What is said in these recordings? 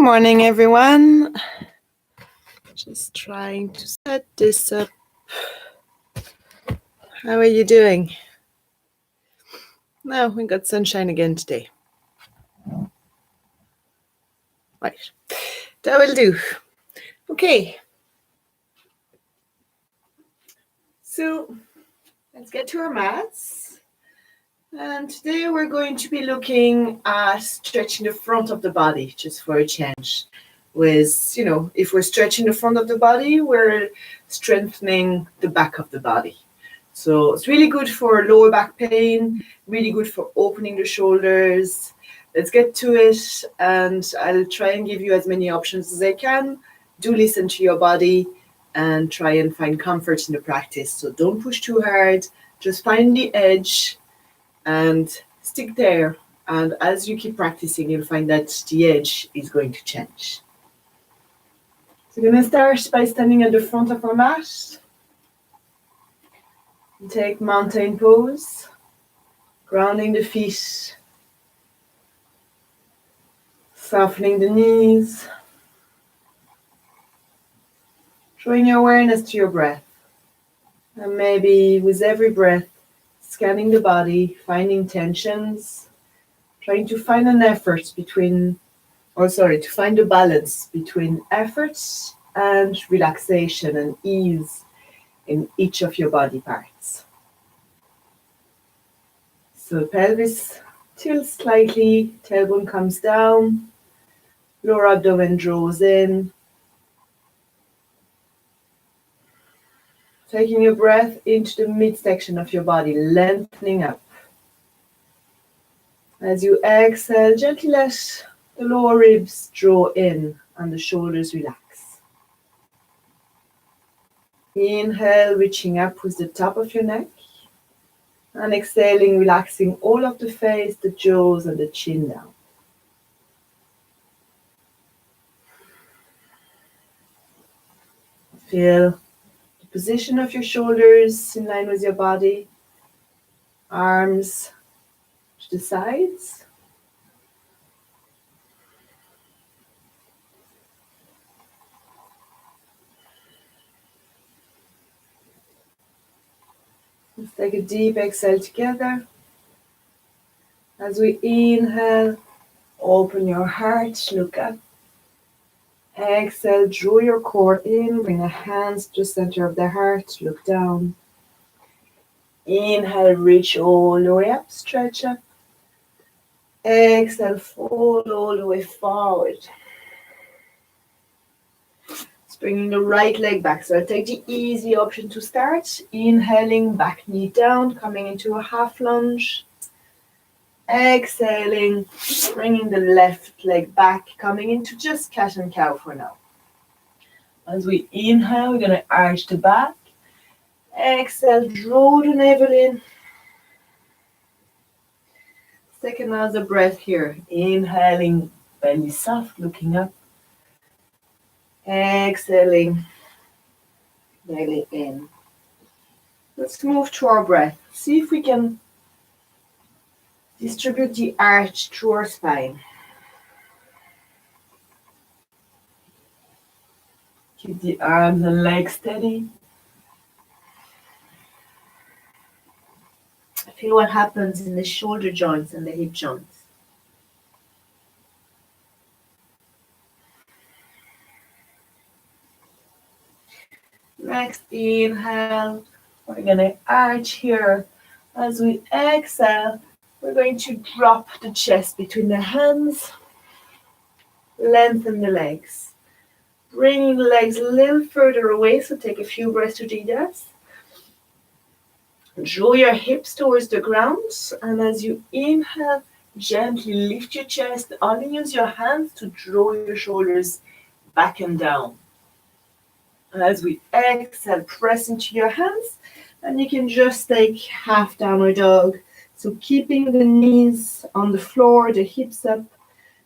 morning, everyone. Just trying to set this up. How are you doing? No, we got sunshine again today. Right, that will do. Okay. So let's get to our mats. And today we're going to be looking at stretching the front of the body, just for a change. If we're stretching the front of the body, we're strengthening the back of the body. So it's really good for lower back pain, really good for opening the shoulders. Let's get to it, and I'll try and give you as many options as I can. Do listen to your body and try and find comfort in the practice. So don't push too hard, just find the edge and stick there. And as you keep practicing, you'll find that the edge is going to change. So we're going to start by standing at the front of our mat. Take mountain pose, grounding the feet, softening the knees, drawing your awareness to your breath. And maybe with every breath, scanning the body, finding tensions, trying to find to find a balance between effort and relaxation and ease in each of your body parts. So pelvis tilts slightly, tailbone comes down, lower abdomen draws in. Taking your breath into the midsection of your body, lengthening up. As you exhale, gently let the lower ribs draw in and the shoulders relax. Inhale, reaching up with the top of your neck. And exhaling, relaxing all of the face, the jaws and the chin down. Feel the position of your shoulders in line with your body. Arms to the sides. Let's take a deep exhale together. As we inhale, open your heart, look up. Exhale, draw your core in, bring the hands to the center of the heart, look down. Inhale, reach all the way up, stretch up. Exhale, fold all the way forward. Bringing the right leg back. So I'll take the easy option to start. Inhaling, back knee down, coming into a half lunge. Exhaling, bringing the left leg back, coming into just cat and cow for now. As we inhale, we're going to arch the back. Exhale, draw the navel in. Take another breath here. Inhaling, belly soft, looking up. Exhaling, belly in. Let's move to our breath. See if we can distribute the arch through our spine. Keep the arms and legs steady. Feel what happens in the shoulder joints and the hip joints. Next inhale, we're going to arch here. As we exhale, we're going to drop the chest between the hands, lengthen the legs. Bringing the legs a little further away, so take a few breaths to do that. Draw your hips towards the ground, and as you inhale, gently lift your chest. Only use your hands to draw your shoulders back and down. As we exhale, press into your hands, and you can just take half downward dog. So keeping the knees on the floor, the hips up,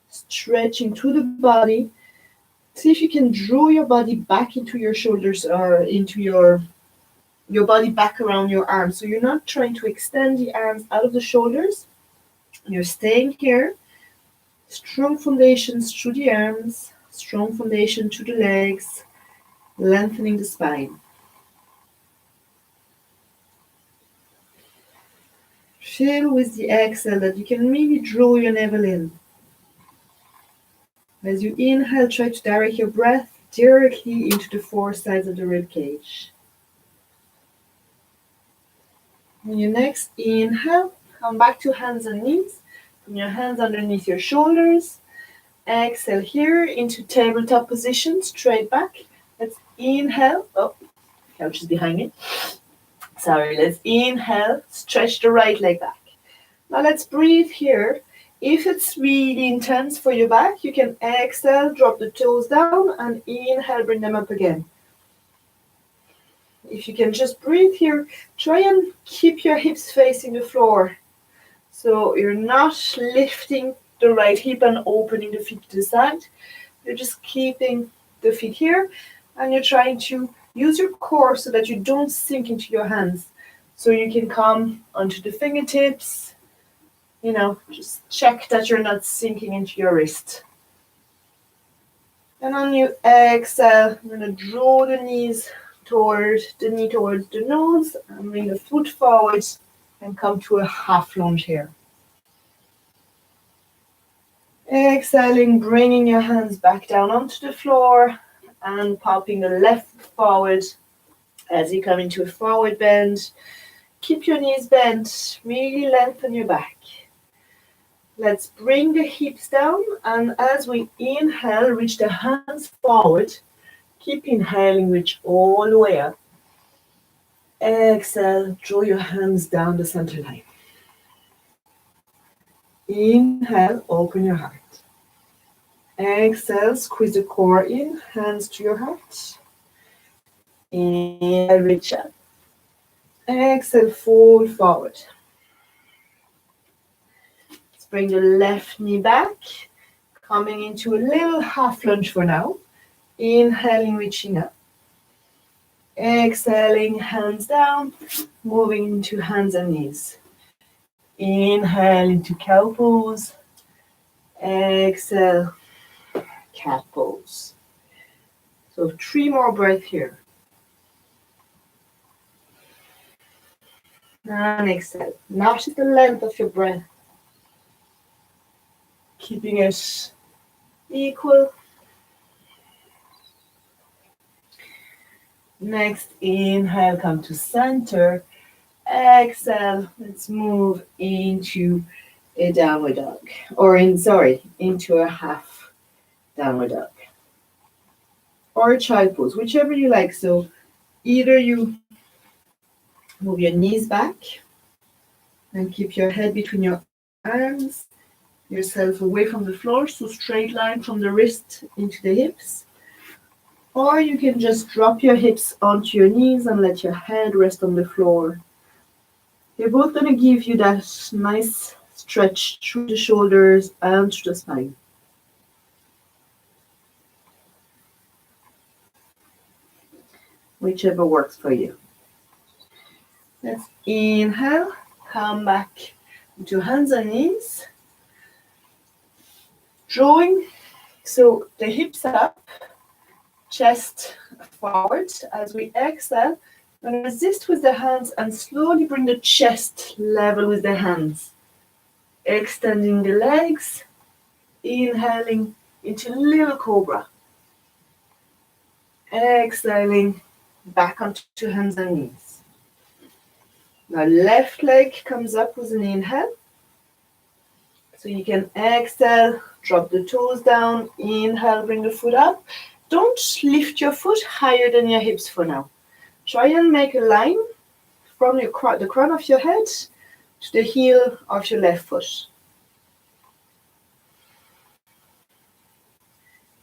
stretching through the body. See if you can draw your body back into your shoulders or into your body back around your arms. So you're not trying to extend the arms out of the shoulders. You're staying here, Strong foundations through the arms, strong foundation through the legs, lengthening the spine. Feel with the exhale that you can really draw your navel in. As you inhale, try to direct your breath directly into the four sides of the rib cage. On your next inhale, come back to hands and knees. Bring your hands underneath your shoulders. Exhale here into tabletop position, straight back. Let's inhale. Oh, couch is behind me. Sorry, let's inhale, stretch the right leg back. Now let's breathe here. If it's really intense for your back, you can exhale, drop the toes down, and inhale, bring them up again. If you can just breathe here, try and keep your hips facing the floor. So you're not lifting the right hip and opening the feet to the side. You're just keeping the feet here, and you're trying to use your core so that you don't sink into your hands. So you can come onto the fingertips. Just check that you're not sinking into your wrist. And on your exhale, I'm going to draw the knee towards the nose and bring the foot forward and come to a half lunge here. Exhaling, bringing your hands back down onto the floor and popping the left foot forward as you come into a forward bend. Keep your knees bent, really lengthen your back. Let's bring the hips down, and as we inhale, reach the hands forward. Keep inhaling, reach all the way up. Exhale, draw your hands down the center line. Inhale, open your heart. Exhale, squeeze the core in, hands to your heart. Inhale, reach up. Exhale, fold forward. Let's bring the left knee back, coming into a little half lunge for now. Inhaling, reaching up. Exhaling, hands down, moving into hands and knees. Inhale into cow pose. Exhale, cat pose. So 3 more breaths here. And exhale. Notice the length of your breath. Keeping it equal. Next, inhale, come to center. Exhale, let's move into a downward dog. Into a half downward dog. Or a child pose, whichever you like. So either you move your knees back and keep your head between your arms, yourself away from the floor, so straight line from the wrist into the hips. Or you can just drop your hips onto your knees and let your head rest on the floor. They're both going to give you that nice stretch through the shoulders and through the spine. Whichever works for you. Let's inhale, come back into hands and knees. Drawing, so the hips up, chest forward. As we exhale, we're going to resist with the hands and slowly bring the chest level with the hands. Extending the legs, inhaling into little cobra. Exhaling back onto hands and knees. Now left leg comes up with an inhale. So you can exhale, drop the toes down, inhale, bring the foot up. Don't lift your foot higher than your hips for now. Try and make a line from the crown of your head to the heel of your left foot.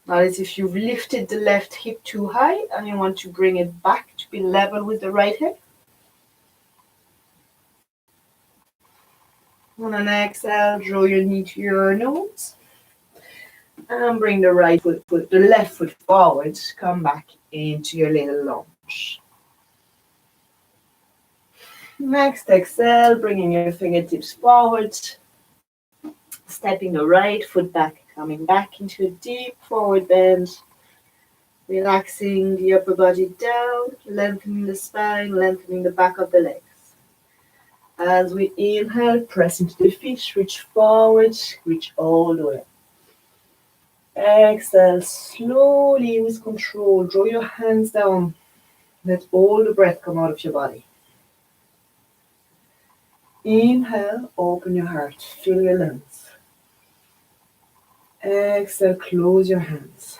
Now as if you've lifted the left hip too high and you want to bring it back to be level with the right hip. On an exhale, draw your knee to your nose. And bring the left foot forward. Come back into your little lunge. Next, exhale, bringing your fingertips forward. Stepping the right foot back Coming back into a deep forward bend, relaxing the upper body down, lengthening the spine, lengthening the back of the legs. As we inhale, press into the feet, reach forward, reach all the way. Exhale, slowly with control, draw your hands down. Let all the breath come out of your body. Inhale, open your heart, fill your lungs. Exhale, close your hands.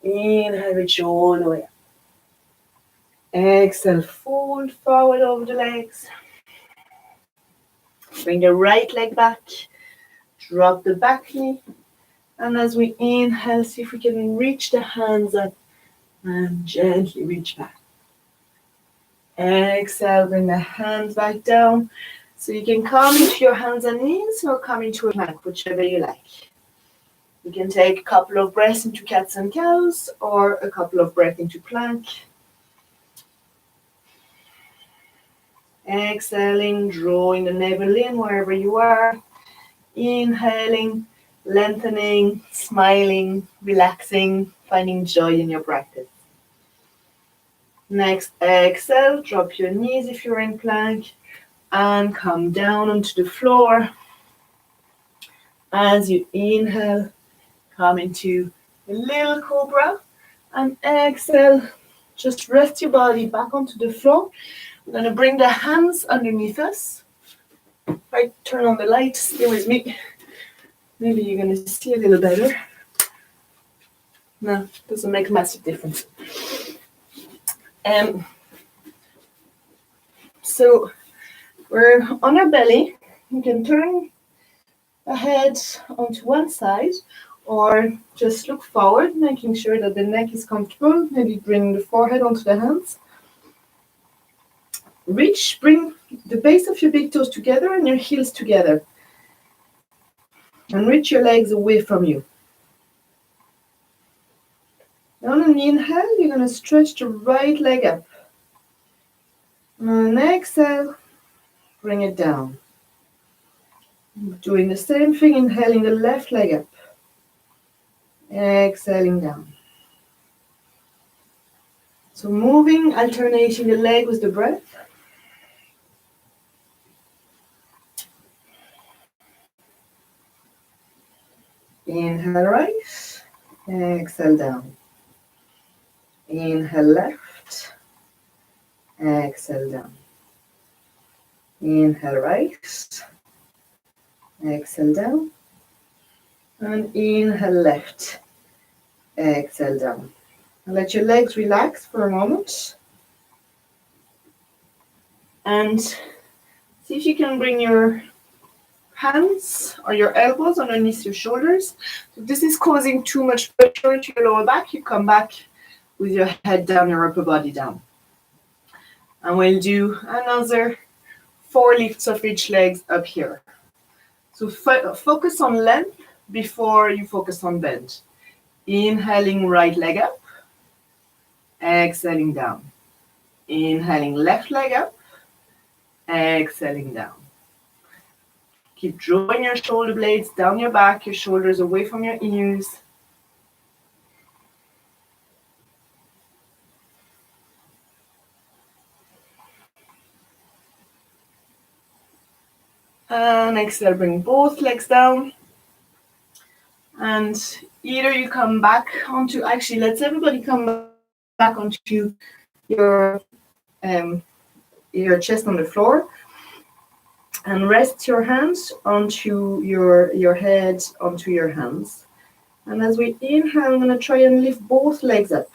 Inhale, reach all the way up. Exhale, fold forward over the legs. Bring the right leg back. Drop the back knee. And as we inhale, see if we can reach the hands up and gently reach back. Exhale, bring the hands back down. So you can come into your hands and knees or come into a plank, whichever you like. You can take a couple of breaths into cats and cows or a couple of breaths into plank. Exhaling, drawing the navel in wherever you are. Inhaling, lengthening, smiling, relaxing, finding joy in your practice. Next, exhale, drop your knees if you're in plank and come down onto the floor. As you inhale, come into a little cobra and exhale, just rest your body back onto the floor. We're going to bring the hands underneath us. If I turn on the light, stay with me. Maybe you're going to see a little better. No, doesn't make a massive difference. So we're on our belly. You can turn the head onto one side or just look forward, making sure that the neck is comfortable. Maybe bring the forehead onto the hands. Bring the base of your big toes together and your heels together. And reach your legs away from you. On an inhale, you're going to stretch the right leg up. And exhale, bring it down. Doing the same thing, inhaling the left leg up. Exhaling down. So moving, alternating the leg with the breath. Inhale right, exhale down. Inhale left, exhale down. Inhale right, exhale down. And inhale left, exhale down. And let your legs relax for a moment. And see if you can bring your hands or your elbows underneath your shoulders. If this is causing too much pressure to your lower back, you come back with your head down, your upper body down. And we'll do another 4 lifts of each leg up here. So focus on length before you focus on bend. Inhaling right leg up, exhaling down. Inhaling left leg up, exhaling down. Keep drawing your shoulder blades down your back, your shoulders away from your ears. And exhale, bring both legs down. And either you come back onto, actually, let's everybody come back onto your chest on the floor. And rest your hands onto your head, onto your hands. And as we inhale, I'm going to try and lift both legs up.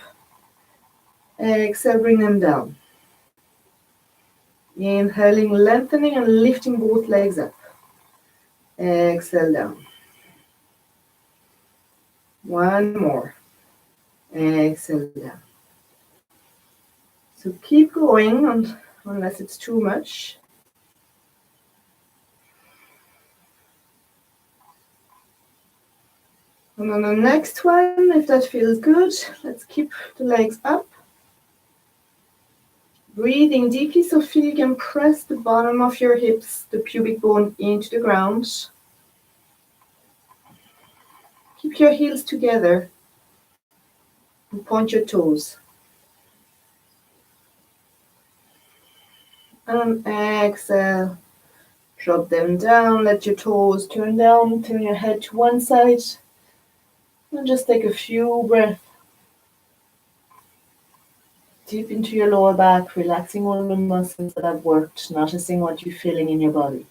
Exhale, bring them down. Inhaling, lengthening and lifting both legs up. Exhale down. One more. Exhale down. So keep going unless it's too much. And on the next one, if that feels good, let's keep the legs up. Breathing deeply, so feel you can press the bottom of your hips, the pubic bone, into the ground. Keep your heels together and point your toes. And exhale, drop them down, let your toes turn down, turn your head to one side, and just take a few breaths deep into your lower back, relaxing all the muscles that have worked, noticing what you're feeling in your body.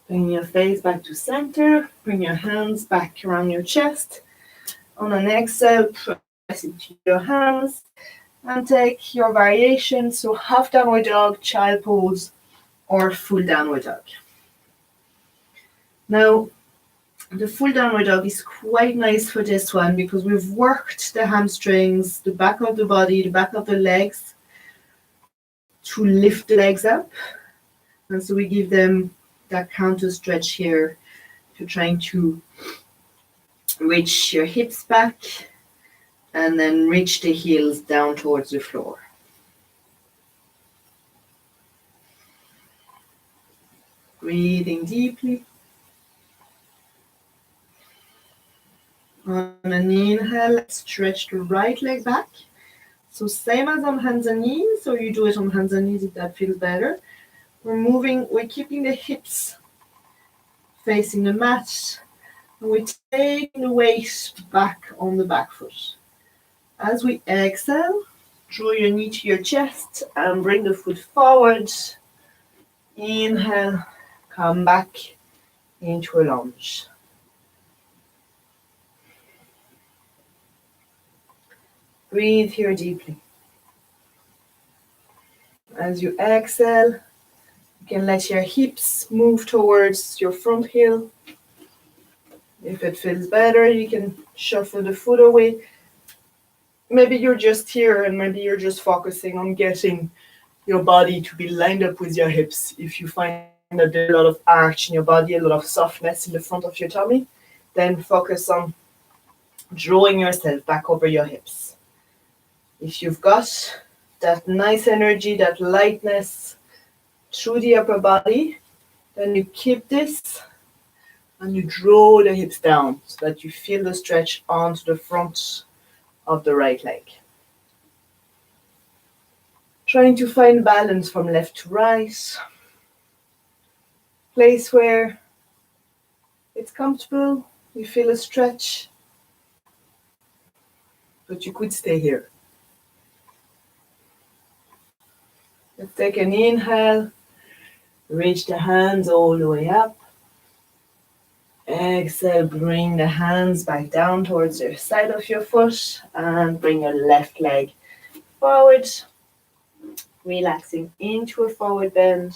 Bring your face back to center, bring your hands back around your chest. On an exhale, press into your hands and take your variation, so half downward dog, child pose, or full downward dog. Now, the full downward dog is quite nice for this one because we've worked the hamstrings, the back of the body, the back of the legs to lift the legs up. And so we give them that counter stretch here. You're trying to reach your hips back and then reach the heels down towards the floor. Breathing deeply. On an inhale, let's stretch the right leg back. So same as on hands and knees, so you do it on hands and knees if that feels better. We're keeping the hips facing the mat, and we're taking the weight back on the back foot. As we exhale, draw your knee to your chest and bring the foot forward. Inhale, come back into a lunge. Breathe here deeply. As you exhale, you can let your hips move towards your front heel. If it feels better, you can shuffle the foot away. Maybe you're just here and maybe you're just focusing on getting your body to be lined up with your hips. If you find that there's a lot of arch in your body, a lot of softness in the front of your tummy, then focus on drawing yourself back over your hips. If you've got that nice energy, that lightness through the upper body, then you keep this and you draw the hips down so that you feel the stretch onto the front of the right leg. Trying to find balance from left to right. Place where it's comfortable, you feel a stretch, but you could stay here. Let's take an inhale, reach the hands all the way up. Exhale, bring the hands back down towards the side of your foot and bring your left leg forward, relaxing into a forward bend.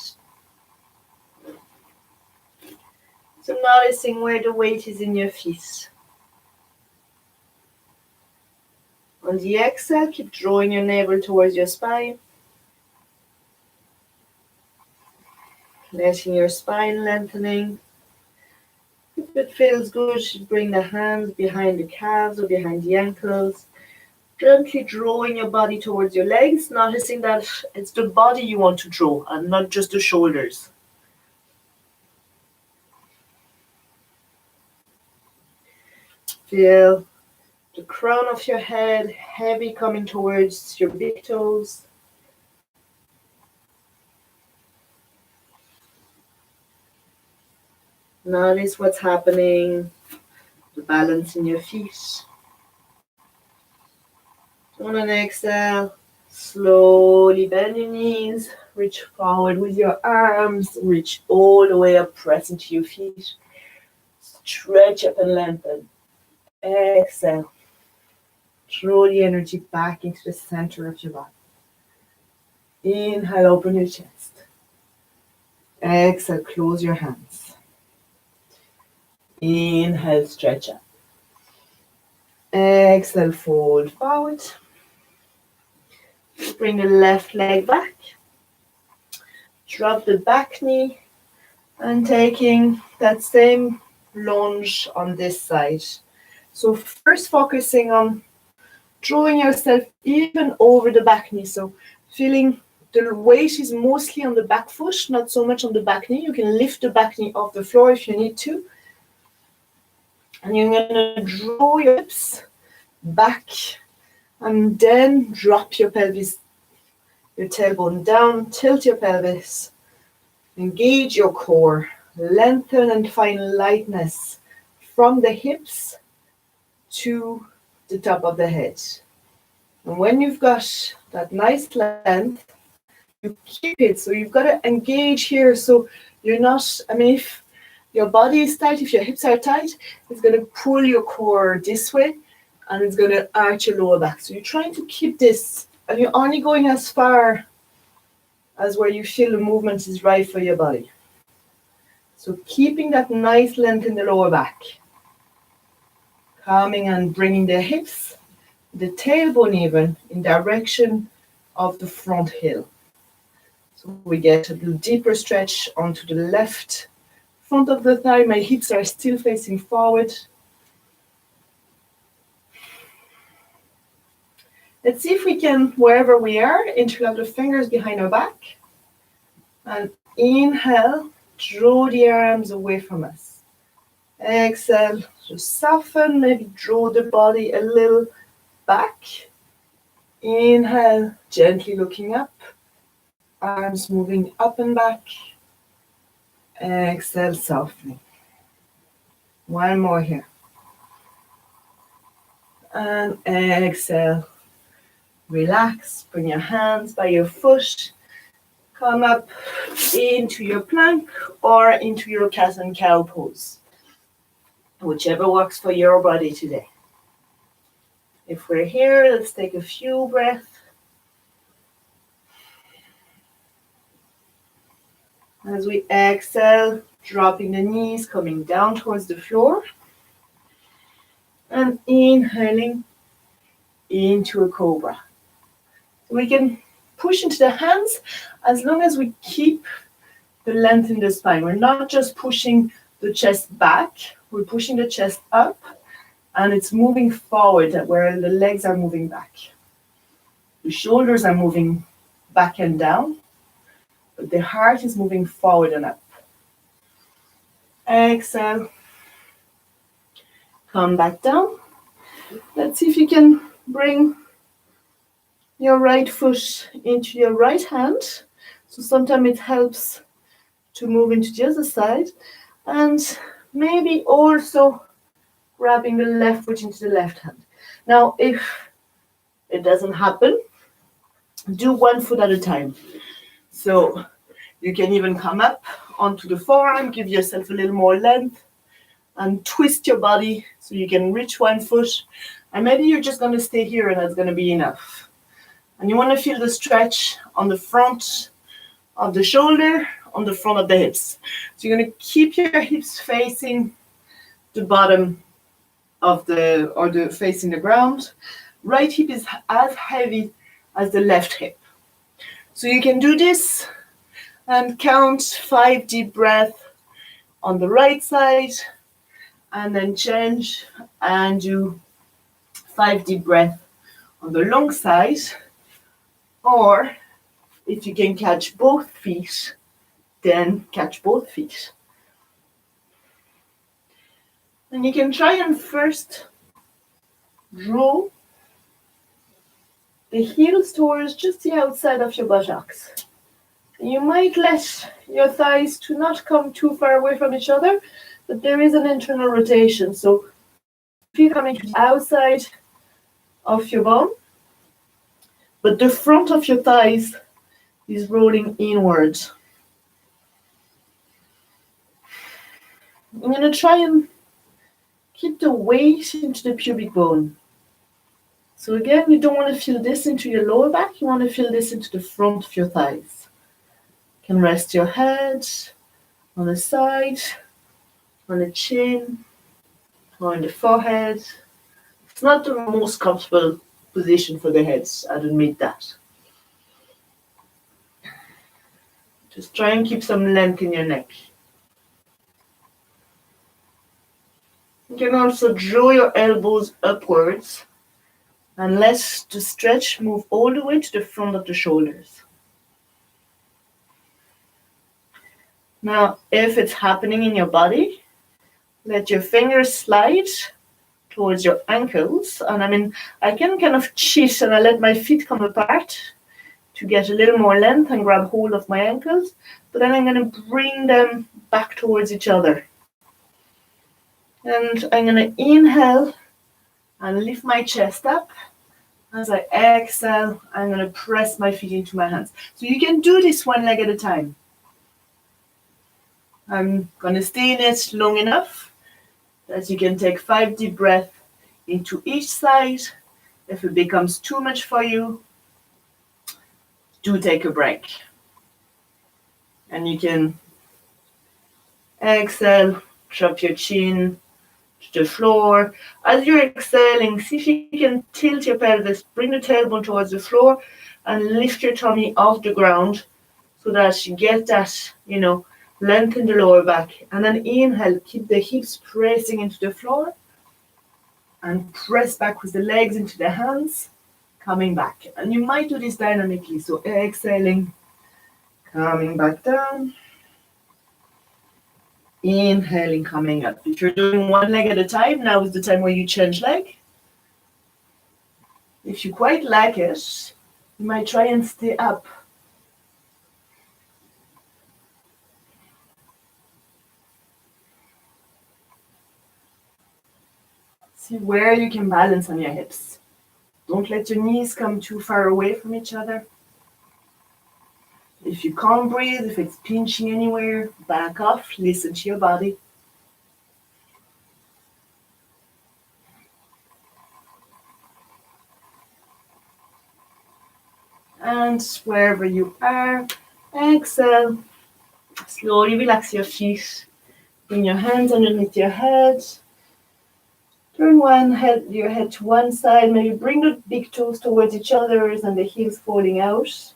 So noticing where the weight is in your feet. On the exhale, keep drawing your navel towards your spine. Letting your spine lengthening. If it feels good, bring the hands behind the calves or behind the ankles. Gently drawing your body towards your legs, noticing that it's the body you want to draw and not just the shoulders. Feel the crown of your head heavy coming towards your big toes. Notice what's happening, the balance in your feet. On an exhale, slowly bend your knees, reach forward with your arms, reach all the way up, press into your feet. Stretch up and lengthen. Exhale. Draw the energy back into the center of your body. Inhale, open your chest. Exhale, close your hands. Inhale, stretch up. Exhale, fold forward. Bring the left leg back. Drop the back knee And taking that same lunge on this side. So first focusing on drawing yourself even over the back knee. So feeling the weight is mostly on the back foot, not so much on the back knee. You can lift the back knee off the floor if you need to. And you're going to draw your hips back and then drop your pelvis, your tailbone down, tilt your pelvis, engage your core, lengthen and find lightness from the hips to the top of the head. And when you've got that nice length, you keep it. So you've got to engage here. So you're not, if your body is tight, if your hips are tight, it's going to pull your core this way and it's going to arch your lower back. So you're trying to keep this, and you're only going as far as where you feel the movement is right for your body. So keeping that nice length in the lower back. Calming and bringing the hips, the tailbone even, in direction of the front heel. So we get a little deeper stretch onto the left front of the thigh. My hips are still facing forward. Let's see if we can, wherever we are, interlock the fingers behind our back. And inhale, draw the arms away from us. Exhale, just soften, maybe draw the body a little back. Inhale, gently looking up. Arms moving up and back. Exhale, softening. One more here. And exhale. Relax. Bring your hands by your foot. Come up into your plank or into your cat and cow pose. Whichever works for your body today. If we're here, let's take a few breaths. As we exhale, dropping the knees, coming down towards the floor. And inhaling into a cobra. We can push into the hands as long as we keep the length in the spine. We're not just pushing the chest back, we're pushing the chest up and it's moving forward where the legs are moving back. The shoulders are moving back and down, but the heart is moving forward and up. Exhale. Come back down. Let's see if you can bring your right foot into your right hand. So sometimes it helps to move into the other side. And maybe also grabbing the left foot into the left hand. Now, if it doesn't happen, do one foot at a time. So you can even come up onto the forearm, give yourself a little more length, and twist your body so you can reach one foot. And maybe you're just going to stay here and that's going to be enough. And you want to feel the stretch on the front of the shoulder, on the front of the hips. So you're going to keep your hips facing the bottom of the facing the ground. Right hip is as heavy as the left hip. So you can do this and count 5 deep breaths on the right side and then change and do 5 deep breaths on the long side. Or if you can catch both feet, then catch both feet. And you can try and first draw the heels towards just the outside of your buttocks. You might let your thighs to not come too far away from each other, but there is an internal rotation. So if you're coming to the outside of your bum, but the front of your thighs is rolling inwards. I'm going to try and keep the weight into the pubic bone. So again, you don't want to feel this into your lower back, you want to feel this into the front of your thighs. You can rest your head on the side, on the chin, or on the forehead. It's not the most comfortable position for the heads, I'd admit that. Just try and keep some length in your neck. You can also draw your elbows upwards and let the stretch move all the way to the front of the shoulders. Now, if it's happening in your body, let your fingers slide towards your ankles. And I can kind of cheat and I let my feet come apart to get a little more length and grab hold of my ankles. But then I'm going to bring them back towards each other. And I'm going to inhale and lift my chest up. As I exhale, I'm going to press my feet into my hands. So you can do this one leg at a time. I'm going to stay in it long enough that you can take 5 deep breaths into each side. If it becomes too much for you, do take a break. And you can exhale, drop your chin to the floor. As you're exhaling, see if you can tilt your pelvis, bring the tailbone towards the floor and lift your tummy off the ground so that you get that, lengthen the lower back. And then inhale, keep the hips pressing into the floor and press back with the legs into the hands, coming back. And you might do this dynamically. So exhaling, coming back down, inhaling, coming up. If you're doing one leg at a time, now is the time where you change leg. If you quite like it, you might try and stay up. See where you can balance on your hips. Don't let your knees come too far away from each other. If you can't breathe, if it's pinching anywhere, back off, listen to your body. And wherever you are, exhale. Slowly relax your feet. Bring your hands underneath your head. Turn your head to one side. Maybe bring the big toes towards each other and the heels falling out.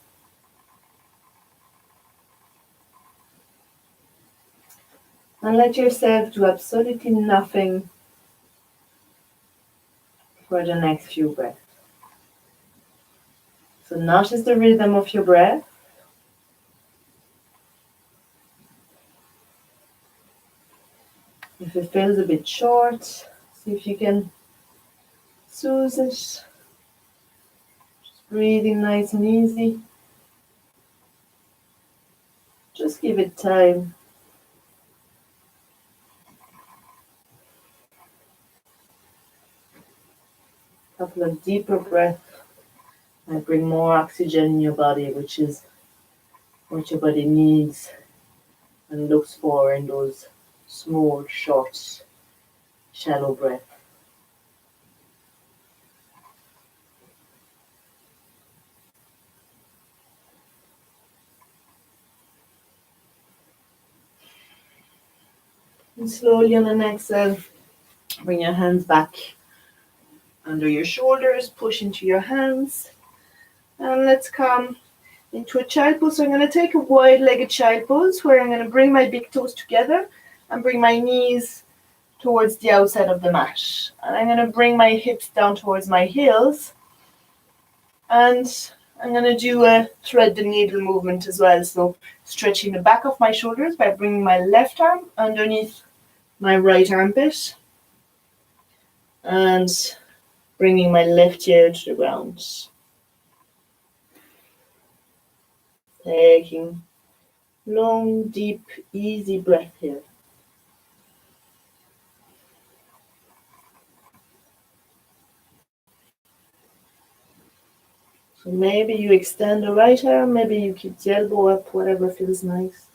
And let yourself do absolutely nothing for the next few breaths. So notice the rhythm of your breath. If it feels a bit short, see if you can soothe it. Just breathing nice and easy. Just give it time. A couple of deeper breaths might bring more oxygen in your body, which is what your body needs and looks for in those small, short, shallow breaths. And slowly on an exhale, bring your hands back under your shoulders, push into your hands. And let's come into a child pose. So I'm going to take a wide-legged child pose where I'm going to bring my big toes together and bring my knees towards the outside of the mat. And I'm going to bring my hips down towards my heels. And I'm going to do a thread the needle movement as well. So stretching the back of my shoulders by bringing my left arm underneath my right armpit and bringing my left ear to the ground. Taking long, deep, easy breath here. So maybe you extend the right arm, maybe you keep the elbow up, whatever feels nice.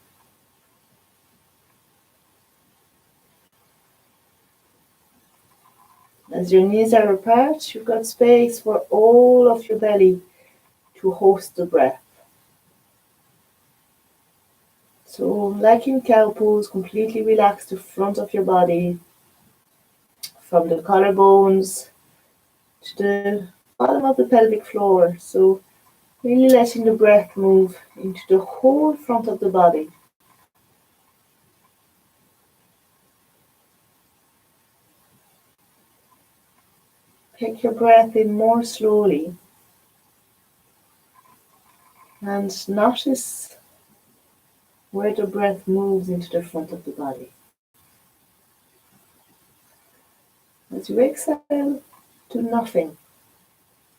As your knees are apart, you've got space for all of your belly to host the breath. So like in cow pose, completely relax the front of your body from the collarbones to the bottom of the pelvic floor. So really letting the breath move into the whole front of the body. Take your breath in more slowly and notice where the breath moves into the front of the body. As you exhale, do nothing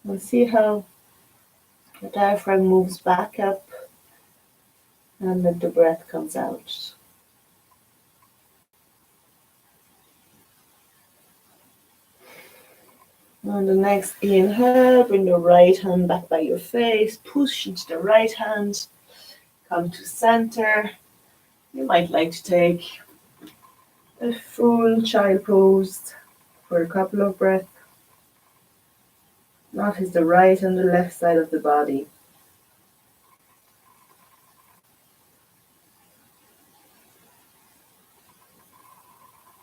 and see how the diaphragm moves back up and then the breath comes out. On the next inhale, bring the right hand back by your face, push into the right hand, come to center. You might like to take a full child pose for a couple of breaths. Notice the right and the left side of the body.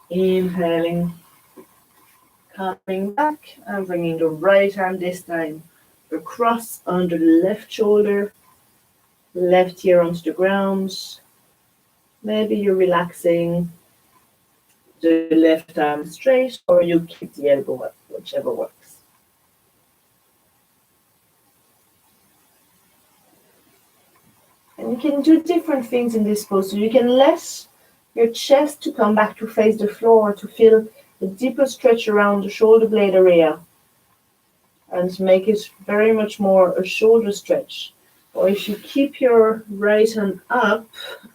Inhaling, coming back and bringing the right arm this time across under the left shoulder, left ear onto the ground. Maybe you're relaxing the left arm straight or you keep the elbow up, whichever works. And you can do different things in this pose. So you can let your chest to come back to face the floor to feel a deeper stretch around the shoulder blade area and make it very much more a shoulder stretch. Or if you keep your right hand up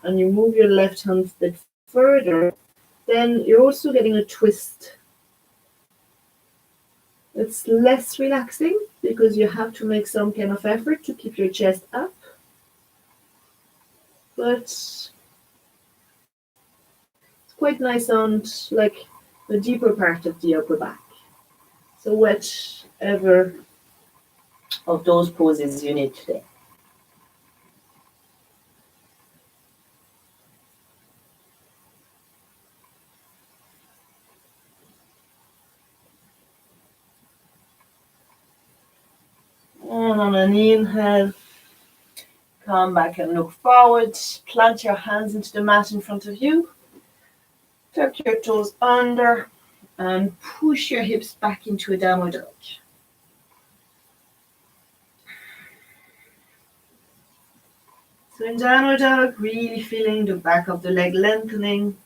and you move your left hand a bit further, then you're also getting a twist. It's less relaxing because you have to make some kind of effort to keep your chest up. But it's quite nice on like the deeper part of the upper back. So whichever of those poses you need today. And on an inhale, come back and look forward. Plant your hands into the mat in front of you. Tuck your toes under and push your hips back into a downward dog. So in downward dog, really feeling the back of the leg lengthening.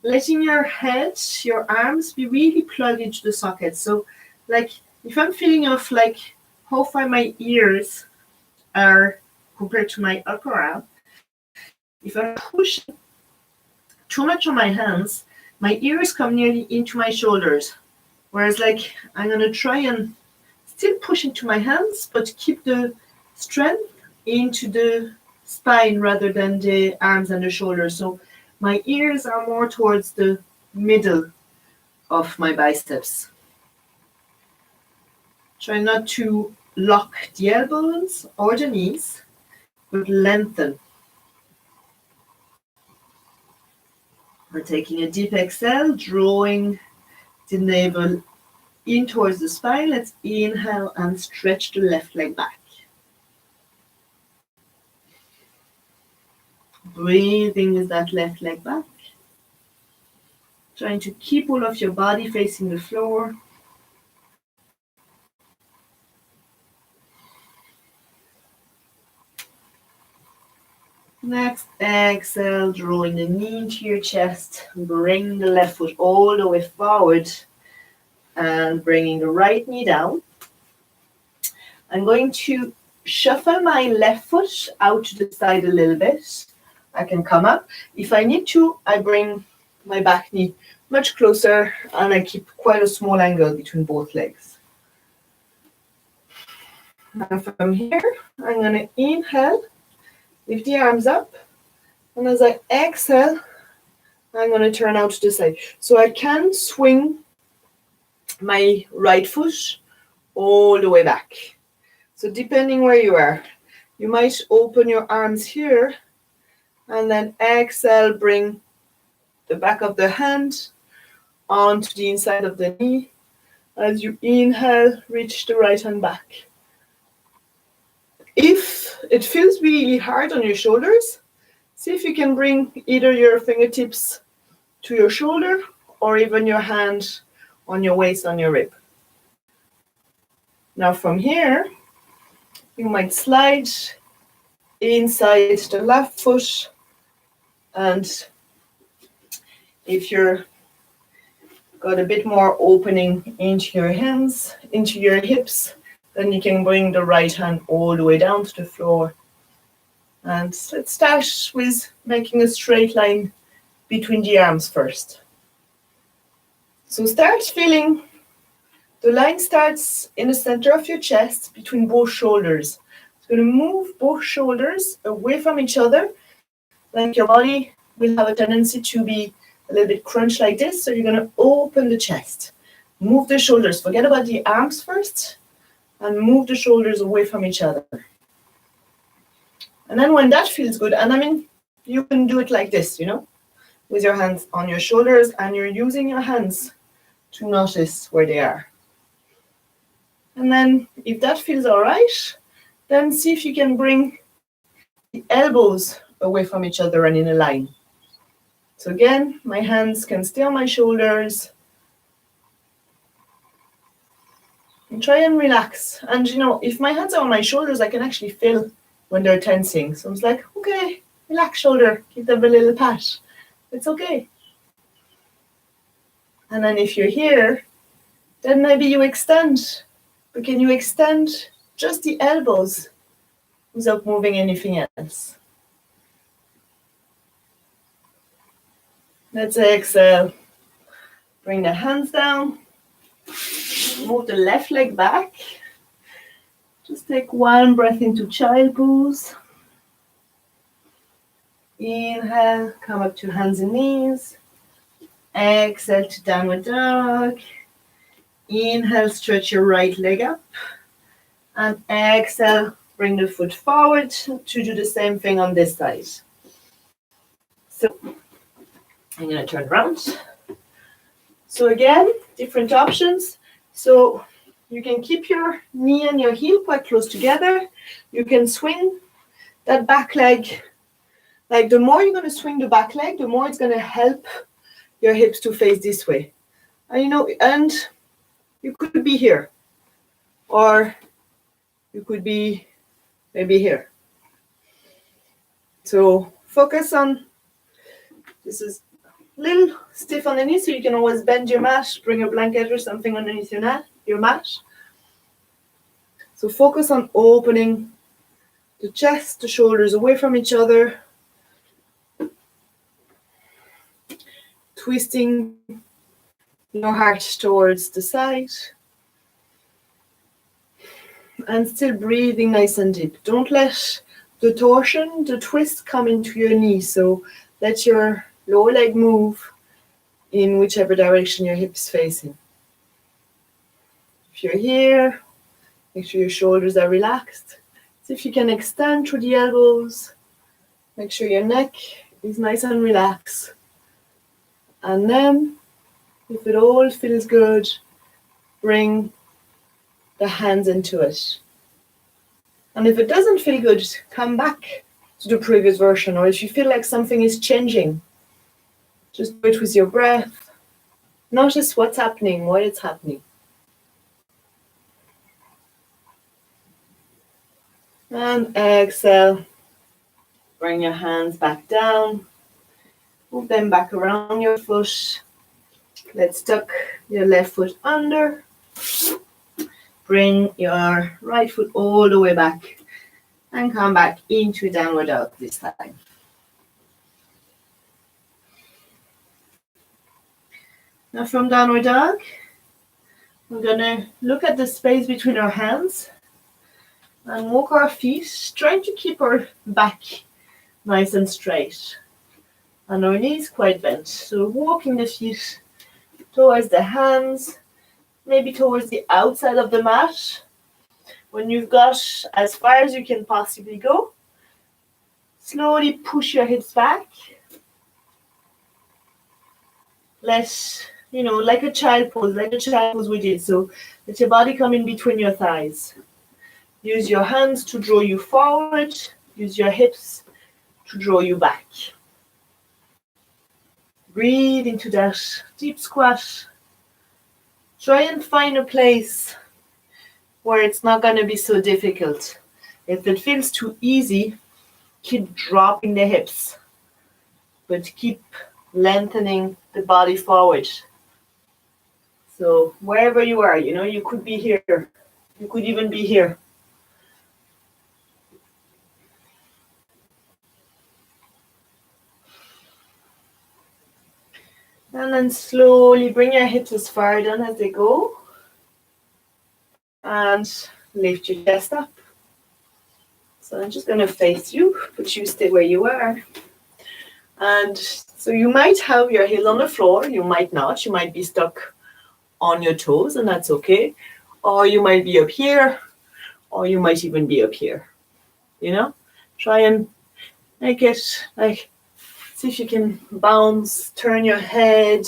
Letting your head, your arms be really plugged into the socket. So like if I'm feeling of like how far my ears are compared to my upper arm, if I'm pushing too much on my hands, my ears come nearly into my shoulders. Whereas like I'm going to try and still push into my hands, but keep the strength into the spine rather than the arms and the shoulders. So my ears are more towards the middle of my biceps. Try not to lock the elbows or the knees, but lengthen. We're taking a deep exhale, drawing the navel in towards the spine. Let's inhale and stretch the left leg back. Breathing with that left leg back. Trying to keep all of your body facing the floor. Next, exhale, drawing the knee into your chest. Bring the left foot all the way forward and bringing the right knee down. I'm going to shuffle my left foot out to the side a little bit. I can come up. If I need to, I bring my back knee much closer and I keep quite a small angle between both legs. And from here, I'm going to inhale, lift the arms up, and as I exhale, I'm going to turn out to the side. So I can swing my right foot all the way back. So depending where you are, you might open your arms here and then exhale, bring the back of the hand onto the inside of the knee. As you inhale, reach the right hand back. If it feels really hard on your shoulders, see if you can bring either your fingertips to your shoulder or even your hand on your waist, on your rib. Now from here, you might slide inside the left foot, and if you're got a bit more opening into your hands, into your hips, then you can bring the right hand all the way down to the floor. And let's start with making a straight line between the arms first. So start feeling the line starts in the center of your chest between both shoulders. It's going to move both shoulders away from each other, like your body will have a tendency to be a little bit crunched like this. So you're going to open the chest, move the shoulders, forget about the arms first, and move the shoulders away from each other. And then when that feels good, and I mean, you can do it like this, with your hands on your shoulders, and you're using your hands to notice where they are. And then if that feels all right, then see if you can bring the elbows away from each other and in a line. So again, my hands can stay on my shoulders. And try and relax. And if my hands are on my shoulders, I can actually feel when they're tensing. So it's like, okay, relax shoulder, give them a little pat. It's okay. And then if you're here, then maybe you extend. But can you extend just the elbows without moving anything else? Let's exhale. Bring the hands down. Move the left leg back. Just take one breath into child pose. Inhale, come up to hands and knees. Exhale to downward dog. Inhale, stretch your right leg up. And exhale, bring the foot forward to do the same thing on this side. So I'm going to turn around. So again, different options. So you can keep your knee and your heel quite close together. You can swing that back leg. Like the more you're going to swing the back leg, the more it's going to help your hips to face this way. And you could be here, or you could be maybe here. So focus on, this is a little stiff underneath, so you can always bend your mat, bring a blanket or something underneath your mat. So focus on opening the chest, the shoulders away from each other. Twisting your heart towards the side. And still breathing nice and deep. Don't let the torsion, the twist come into your knee. So let your lower leg move in whichever direction your hip is facing. If you're here, make sure your shoulders are relaxed. See if you can extend through the elbows. Make sure your neck is nice and relaxed. And then, if it all feels good, bring the hands into it. And if it doesn't feel good, come back to the previous version. Or if you feel like something is changing, just do it with your breath. Notice what's happening, why it's happening. And exhale. Bring your hands back down. Move them back around your foot. Let's tuck your left foot under. Bring your right foot all the way back and come back into downward dog this time. Now from downward dog, we're going to look at the space between our hands and walk our feet, trying to keep our back nice and straight and our knees quite bent. So walking the feet towards the hands, maybe towards the outside of the mat. When you've got as far as you can possibly go, slowly push your hips back. Like a child pose we did. So let your body come in between your thighs. Use your hands to draw you forward. Use your hips to draw you back. Breathe into that deep squat. Try and find a place where it's not going to be so difficult. If it feels too easy, keep dropping the hips, but keep lengthening the body forward. So wherever you are, you could be here. You could even be here. And then slowly bring your hips as far down as they go. And lift your chest up. So I'm just going to face you, but you stay where you are. And so you might have your heels on the floor. You might not. You might be stuck on your toes, and that's okay. Or you might be up here, or you might even be up here. Try and make it like, see if you can bounce, turn your head,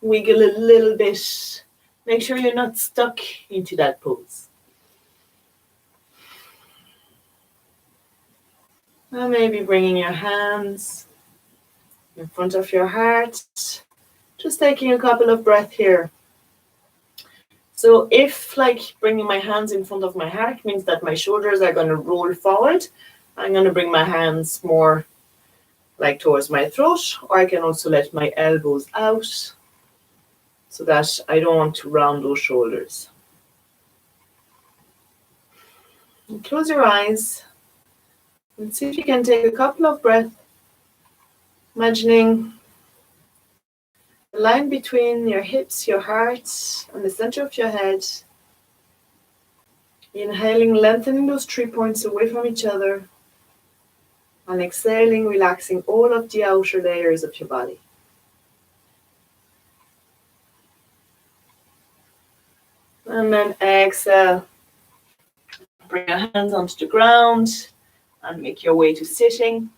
wiggle a little bit. Make sure you're not stuck into that pose. And maybe bringing your hands in front of your heart. Just taking a couple of breaths here. So if bringing my hands in front of my heart means that my shoulders are going to roll forward, I'm going to bring my hands more towards my throat, or I can also let my elbows out so that I don't want to round those shoulders. And close your eyes and see if you can take a couple of breaths, imagining the line between your hips, your heart, and the center of your head. Inhaling, lengthening those 3 points away from each other. And exhaling, relaxing all of the outer layers of your body. And then exhale. Bring your hands onto the ground and make your way to sitting.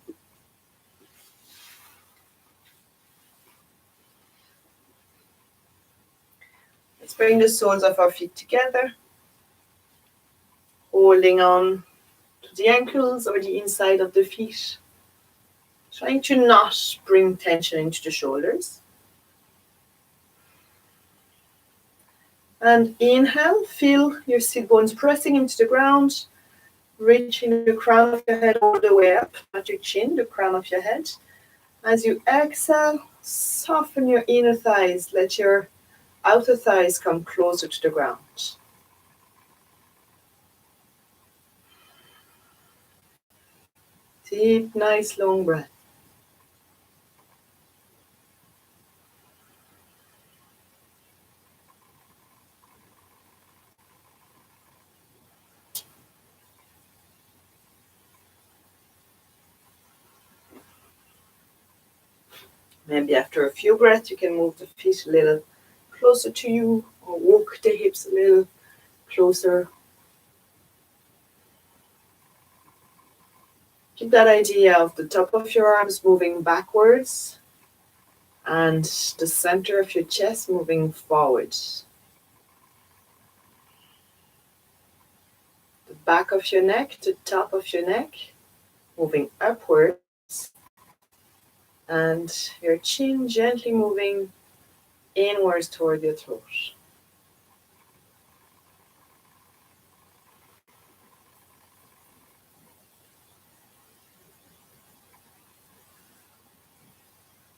Let's bring the soles of our feet together, holding on to the ankles or the inside of the feet, trying to not bring tension into the shoulders. And inhale, feel your sit bones pressing into the ground, reaching the crown of your head all the way up, not your chin, the crown of your head. As you exhale, soften your inner thighs, let your outer thighs come closer to the ground. Deep, nice, long breath. Maybe after a few breaths, you can move the feet a little closer to you or walk the hips a little closer. Keep that idea of the top of your arms moving backwards and the center of your chest moving forward. The back of your neck, the top of your neck moving upwards. And your chin gently moving inwards toward your throat.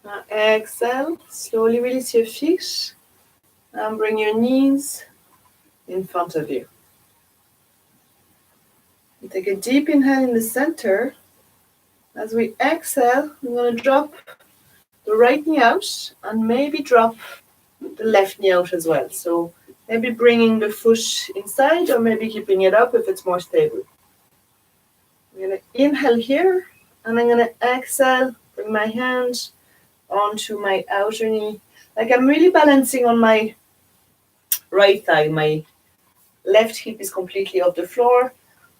Now exhale, slowly release your feet and bring your knees in front of you. And take a deep inhale in the center. As we exhale, I'm going to drop the right knee out and maybe drop the left knee out as well. So maybe bringing the foot inside or maybe keeping it up if it's more stable. I'm going to inhale here and I'm going to exhale, bring my hand onto my outer knee. I'm really balancing on my right thigh. My left hip is completely off the floor.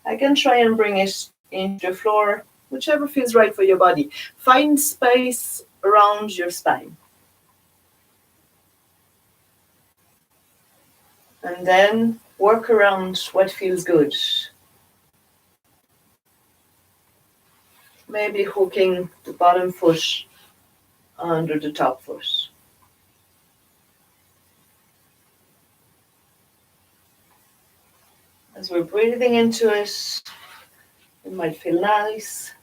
I can try and bring it into the floor, whichever feels right for your body. Find space around your spine. And then work around what feels good. Maybe hooking the bottom foot under the top foot. As we're breathing into it, it might feel nice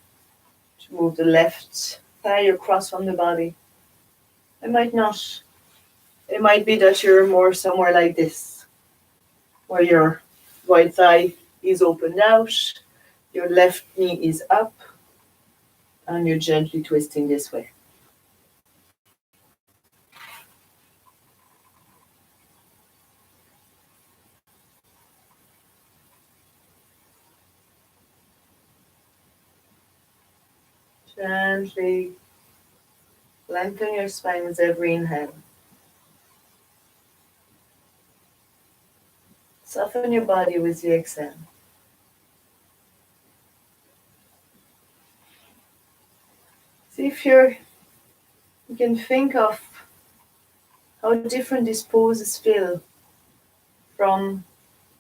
to move the left thigh across from the body. It might not. It might be that you're more somewhere like this, where your right thigh is opened out, your left knee is up, and you're gently twisting this way. Gently lengthen your spine with every inhale. Soften your body with the exhale. See if you can think of how different these poses feel from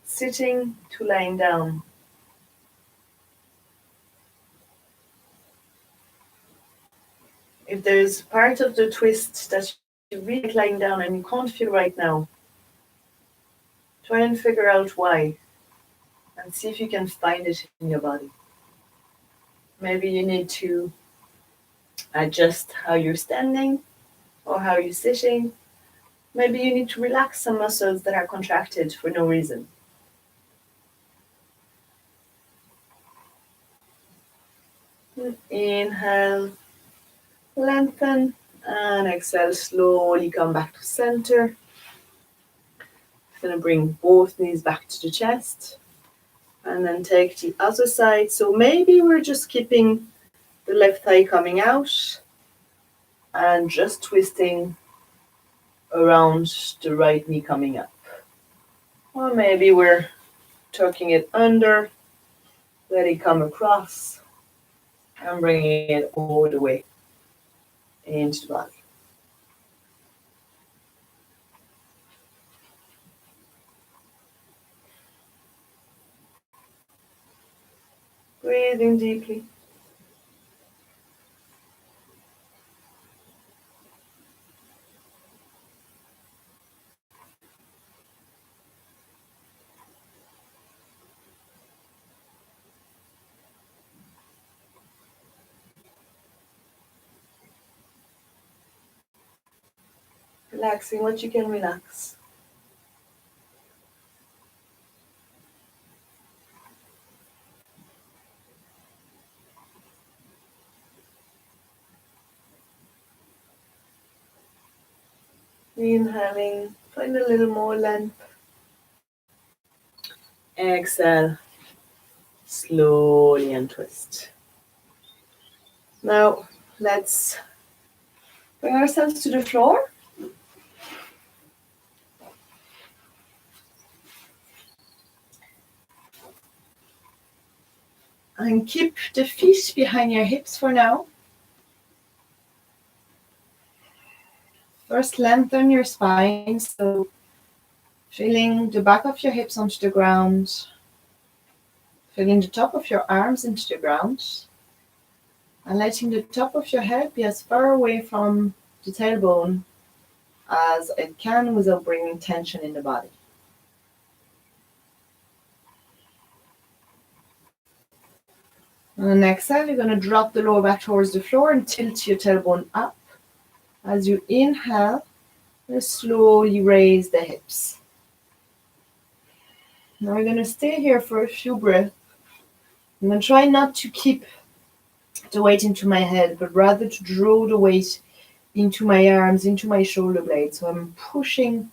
sitting to lying down. If there's part of the twist that you really like lying down and you can't feel right now, try and figure out why and see if you can find it in your body. Maybe you need to adjust how you're standing or how you're sitting. Maybe you need to relax some muscles that are contracted for no reason. Inhale, lengthen, and exhale, slowly come back to center. Going to bring both knees back to the chest and then take the other side. So maybe we're just keeping the left thigh coming out and just twisting around the right knee coming up. Or maybe we're tucking it under, let it come across, and bringing it all the way into the body. Breathing deeply. Relaxing what you can relax. Inhaling, find a little more length. Exhale, slowly untwist. Now, let's bring ourselves to the floor. And keep the feet behind your hips for now. First, lengthen your spine, so feeling the back of your hips onto the ground, feeling the top of your arms into the ground, and letting the top of your head be as far away from the tailbone as it can without bringing tension in the body. On the next exhale, you're going to drop the lower back towards the floor and tilt your tailbone up. As you inhale, you slowly raise the hips. Now we're going to stay here for a few breaths. I'm going to try not to keep the weight into my head, but rather to draw the weight into my arms, into my shoulder blades. So I'm pushing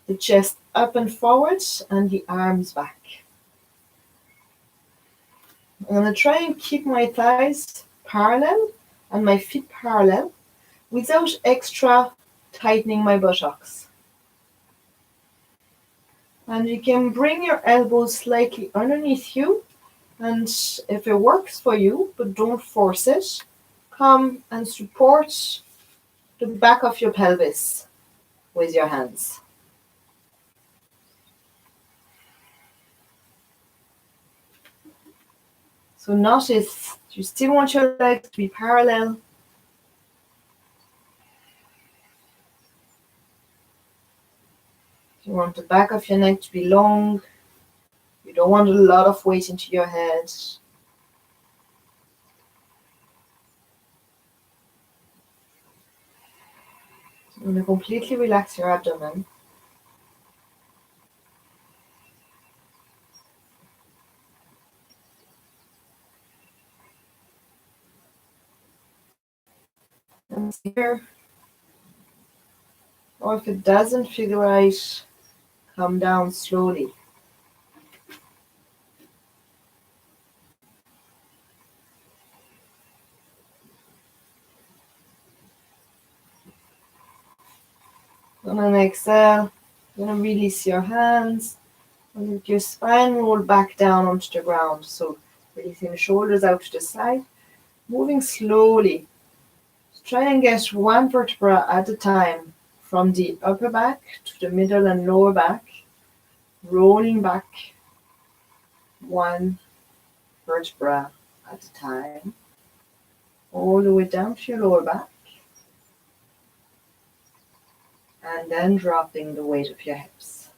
the chest up and forward and the arms back. I'm going to try and keep my thighs parallel and my feet parallel without extra tightening my buttocks. And you can bring your elbows slightly underneath you, and if it works for you, but don't force it, come and support the back of your pelvis with your hands. So notice you still want your legs to be parallel. You want the back of your neck to be long. You don't want a lot of weight into your head. You want to completely relax your abdomen. And here, or if it doesn't feel right, come down slowly. On an exhale, you're going to release your hands and let your spine roll back down onto the ground. So releasing the shoulders out to the side, moving slowly. Try and get one vertebra at a time from the upper back to the middle and lower back, rolling back one vertebra at a time, all the way down to your lower back, and then dropping the weight of your hips.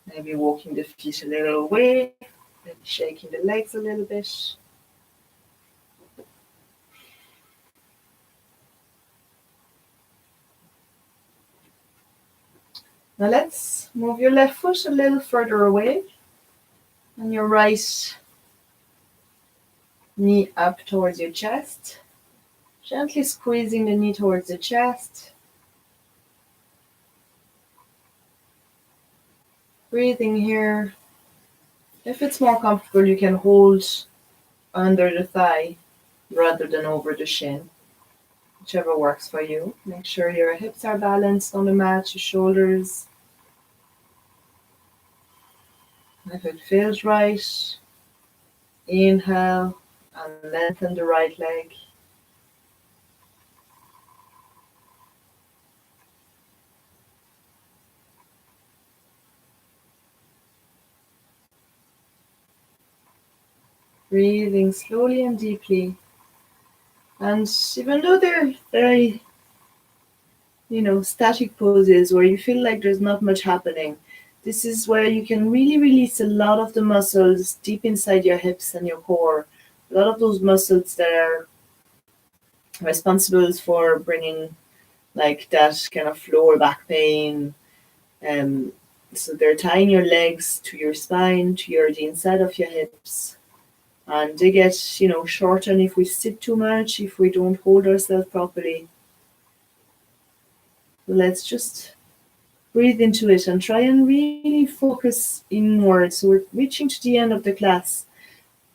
Maybe walking the feet a little away, maybe shaking the legs a little bit. Now let's move your left foot a little further away and your right knee up towards your chest. Gently squeezing the knee towards the chest. Breathing here. If it's more comfortable, you can hold under the thigh rather than over the shin. Whichever works for you. Make sure your hips are balanced on the mat, your shoulders. If it feels right, inhale and lengthen the right leg. Breathing slowly and deeply. And even though they're very, static poses where you feel like there's not much happening, this is where you can really release a lot of the muscles deep inside your hips and your core. A lot of those muscles that are responsible for bringing like that kind of lower back pain. So they're tying your legs to your spine, to the inside of your hips. And they get, shortened if we sit too much, if we don't hold ourselves properly. So let's just breathe into it and try and really focus inwards. So we're reaching to the end of the class.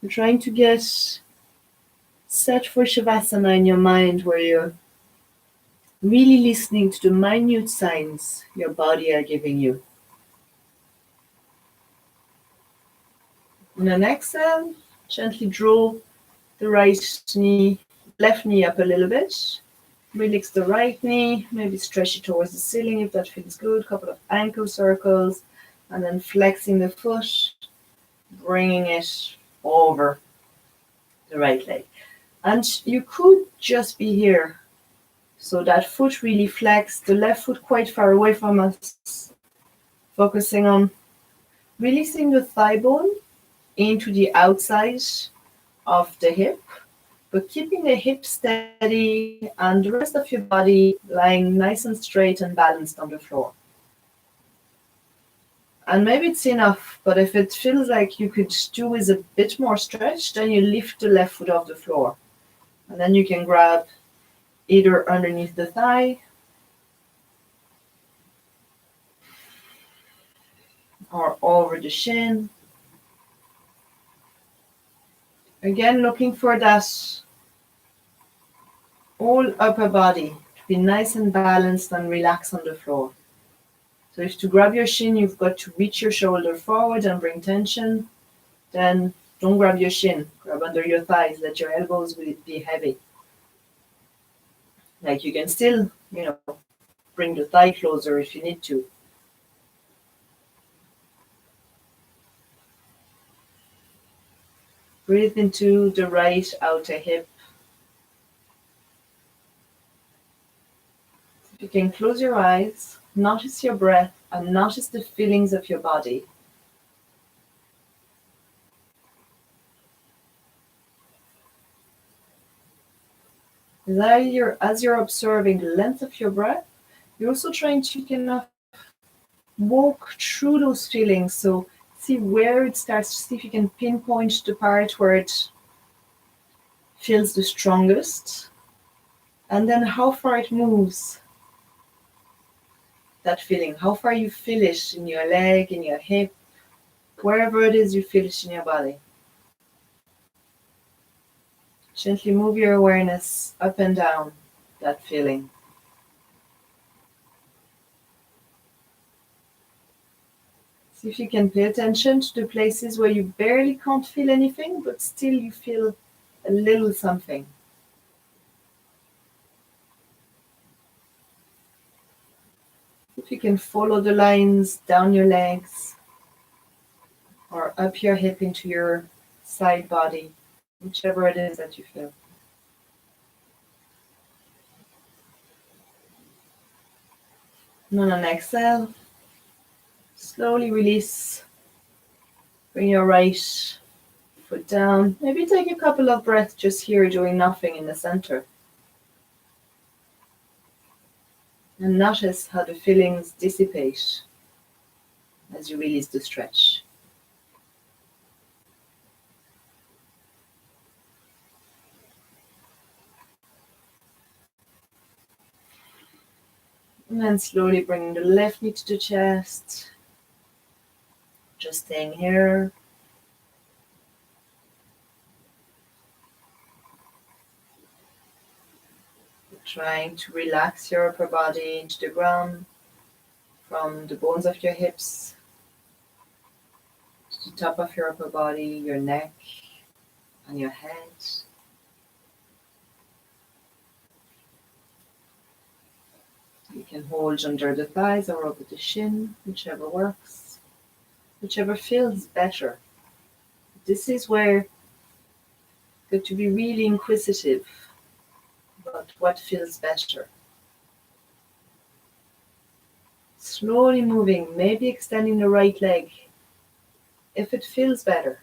We're trying to get set for Shavasana in your mind, where you're really listening to the minute signs your body are giving you. On an exhale, gently draw the left knee up a little bit. Relax the right knee, maybe stretch it towards the ceiling if that feels good. A couple of ankle circles, and then flexing the foot, bringing it over the right leg. And you could just be here. So that foot really flexed, the left foot quite far away from us. Focusing on releasing the thigh bone into the outside of the hip, but keeping the hip steady and the rest of your body lying nice and straight and balanced on the floor. And maybe it's enough, but if it feels like you could do with a bit more stretch, then you lift the left foot off the floor. And then you can grab either underneath the thigh or over the shin. Again, looking for that whole upper body to be nice and balanced and relax on the floor. So if to grab your shin, you've got to reach your shoulder forward and bring tension, then don't grab your shin. Grab under your thighs. Let your elbows be heavy. Like you can still, bring the thigh closer if you need to. Breathe into the right outer hip. If you can close your eyes. Notice your breath and notice the feelings of your body. As you're observing the length of your breath, you're also trying to kind of walk through those feelings. So see where it starts, see if you can pinpoint the part where it feels the strongest, and then how far it moves, that feeling, how far you feel it in your leg, in your hip, wherever it is you feel it in your body. Gently move your awareness up and down that feeling. See if you can pay attention to the places where you barely can't feel anything, but still you feel a little something. If you can follow the lines down your legs or up your hip into your side body, whichever it is that you feel. And on an exhale, slowly release. Bring your right foot down. Maybe take a couple of breaths just here doing nothing in the center. And notice how the feelings dissipate as you release the stretch. And then slowly bring the left knee to the chest. Just staying here. Trying to relax your upper body into the ground from the bones of your hips to the top of your upper body, your neck and your head. You can hold under the thighs or over the shin, whichever works, whichever feels better. This is where you have to be really inquisitive about what feels better. Slowly moving, maybe extending the right leg if it feels better.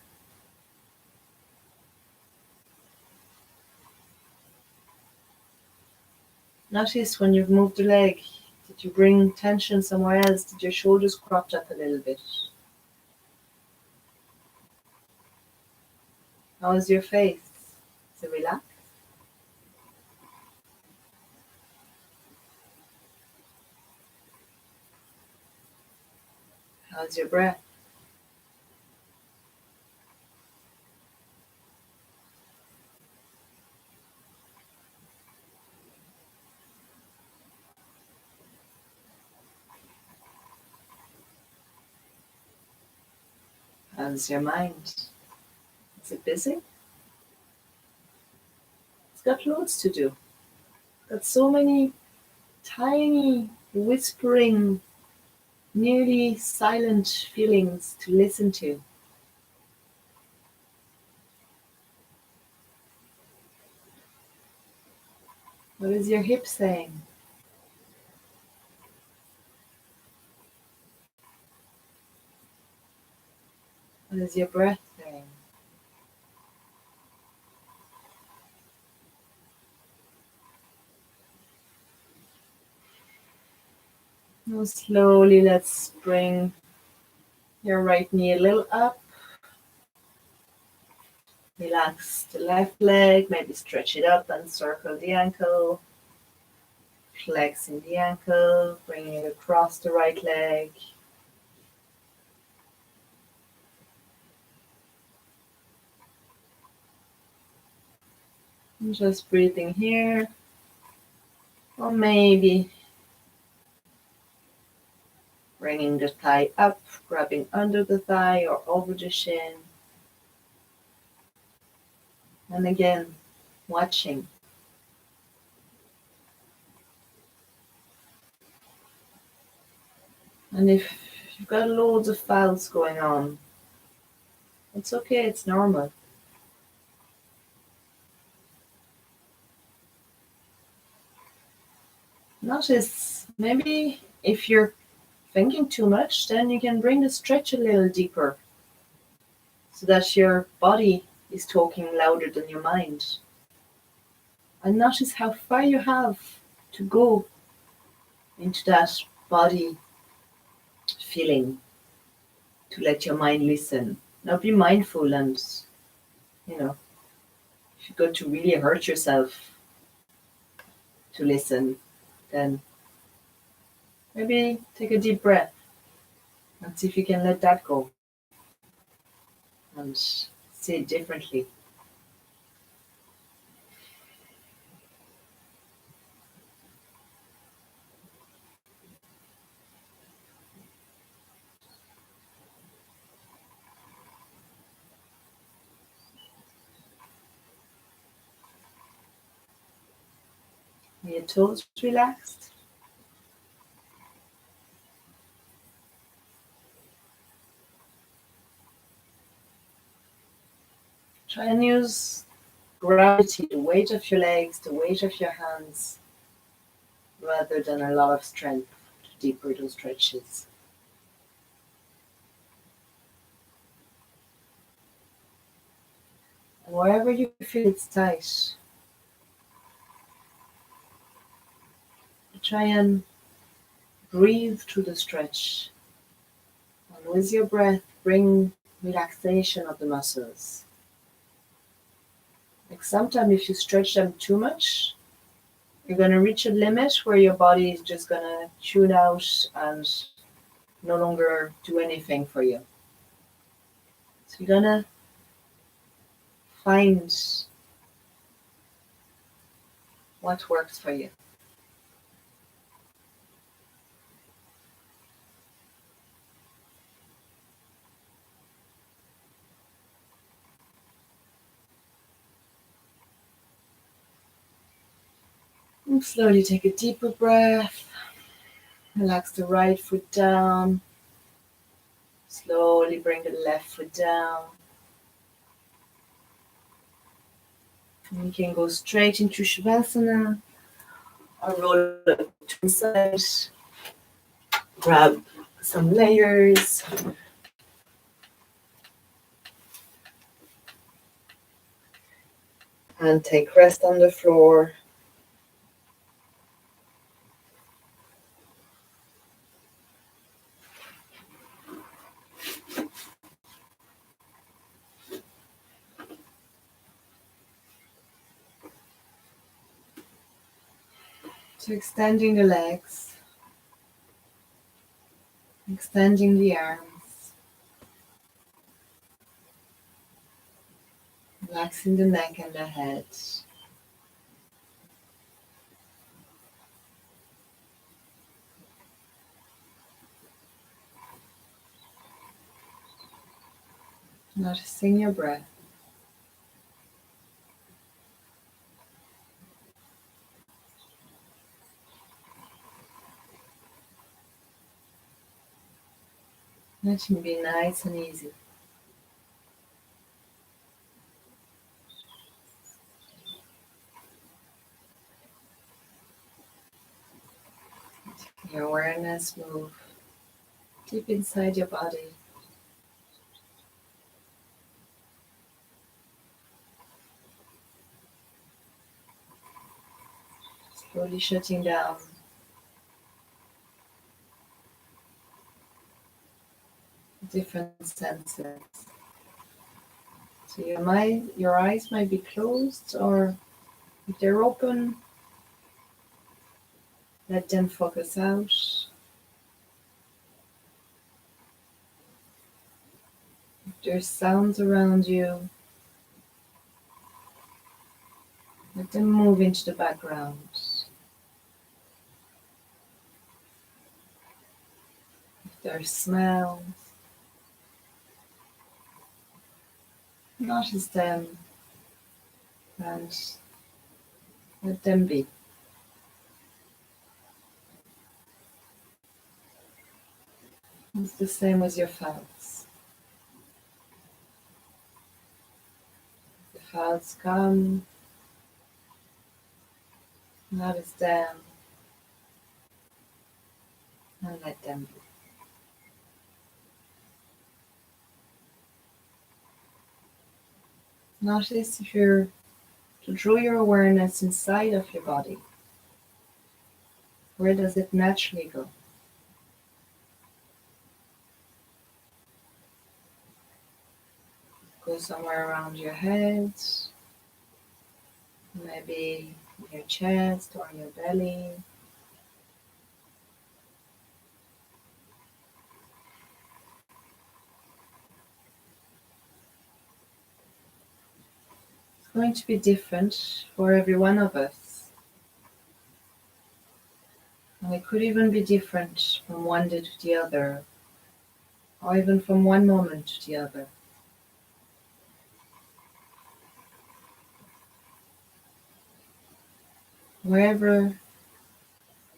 Notice when you've moved the leg, did you bring tension somewhere else? Did your shoulders cropped up a little bit? How is your face? Is it relaxed? How's your breath? How's your mind? Is it busy? It's got loads to do. Got so many tiny, whispering, nearly silent feelings to listen to. What is your hip saying? What is your breath saying? Now slowly let's bring your right knee a little up. Relax the left leg, maybe stretch it up and circle the ankle. Flexing the ankle, bringing it across the right leg. And just breathing here. Or maybe bringing the thigh up, grabbing under the thigh or over the shin. And again, watching. And if you've got loads of fouls going on, it's okay, it's normal. Notice maybe if you're thinking too much, then you can bring the stretch a little deeper so that your body is talking louder than your mind. And notice how far you have to go into that body feeling to let your mind listen. Now be mindful, and if you're going to really hurt yourself to listen, then maybe take a deep breath and see if you can let that go and see it differently. Are your toes relaxed? Try and use gravity, the weight of your legs, the weight of your hands, rather than a lot of strength to deeper those stretches. And wherever you feel it's tight, try and breathe through the stretch. And with your breath, bring relaxation of the muscles. Like sometimes if you stretch them too much, you're going to reach a limit where your body is just going to tune out and no longer do anything for you. So you're going to find what works for you. And slowly take a deeper breath. Relax the right foot down. Slowly bring the left foot down. And you can go straight into Shavasana or roll up to one side. Grab some layers. And take rest on the floor. So extending the legs, extending the arms, relaxing the neck and the head. Noticing your breath. Let it be nice and easy. Your awareness move deep inside your body. Slowly shutting down different senses. So your eyes might be closed, or if they're open, let them focus out. If there's sounds around you, let them move into the background. If there's smells, notice them and let them be. It's the same with your thoughts. The thoughts come, notice them, and let them be. Notice if you're to draw your awareness inside of your body. Where does it naturally go? Go somewhere around your head, maybe in your chest or in your belly. It's going to be different for every one of us. And it could even be different from one day to the other, or even from one moment to the other. Wherever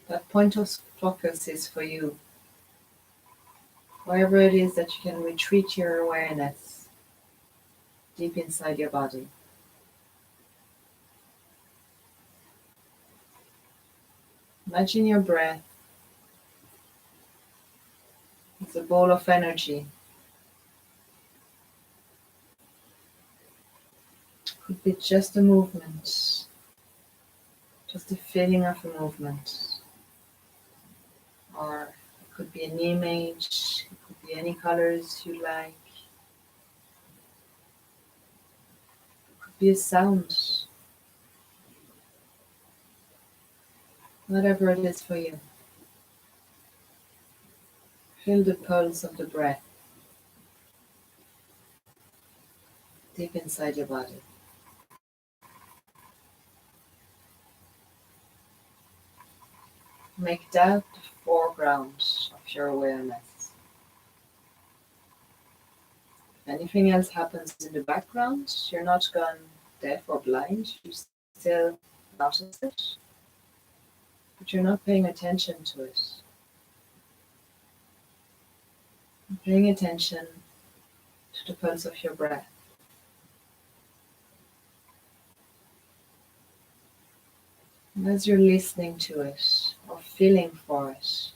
that point of focus is for you, wherever it is that you can retreat your awareness deep inside your body. Imagine your breath as a ball of energy. It could be just a movement, just a feeling of a movement. Or it could be an image, it could be any colors you like. It could be a sound. Whatever it is for you. Feel the pulse of the breath deep inside your body. Make that the foreground of your awareness. If anything else happens in the background, you're not gone deaf or blind, you still notice it, but you're not paying attention to it. You're paying attention to the pulse of your breath. And as you're listening to it, or feeling for it,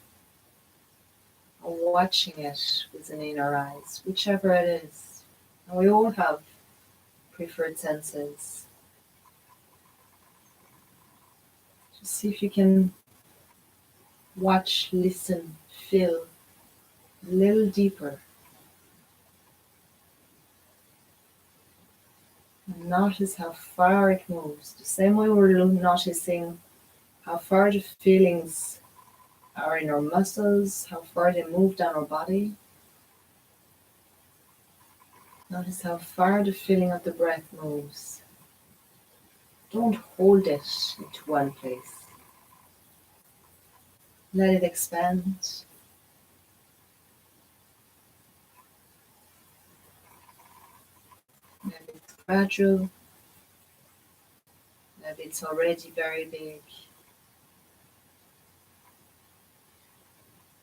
or watching it with an inner eyes, whichever it is, and we all have preferred senses. Just see if you can watch, listen, feel a little deeper. And notice how far it moves. The same way we're noticing how far the feelings are in our muscles, how far they move down our body. Notice how far the feeling of the breath moves. Don't hold it into one place. Let it expand. Maybe it's gradual. Maybe it's already very big.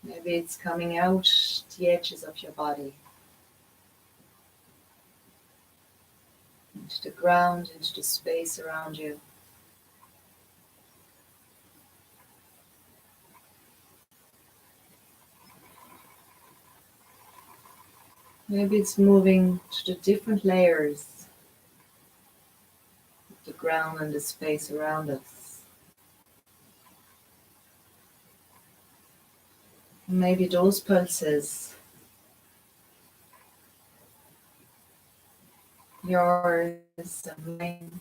Maybe it's coming out the edges of your body. Into the ground, into the space around you. Maybe it's moving to the different layers of the ground and the space around us. Maybe those pulses, yours and mine,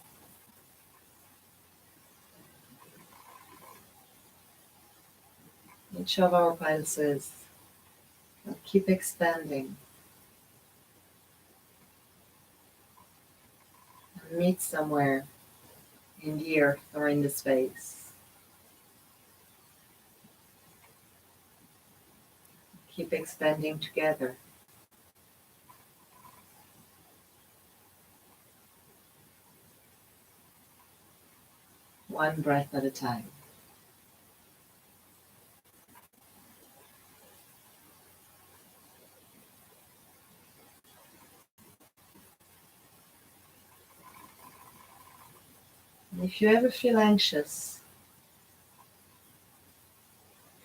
each of our pulses will keep expanding and meet somewhere in the earth or in the space. Keep expanding together. One breath at a time. And if you ever feel anxious,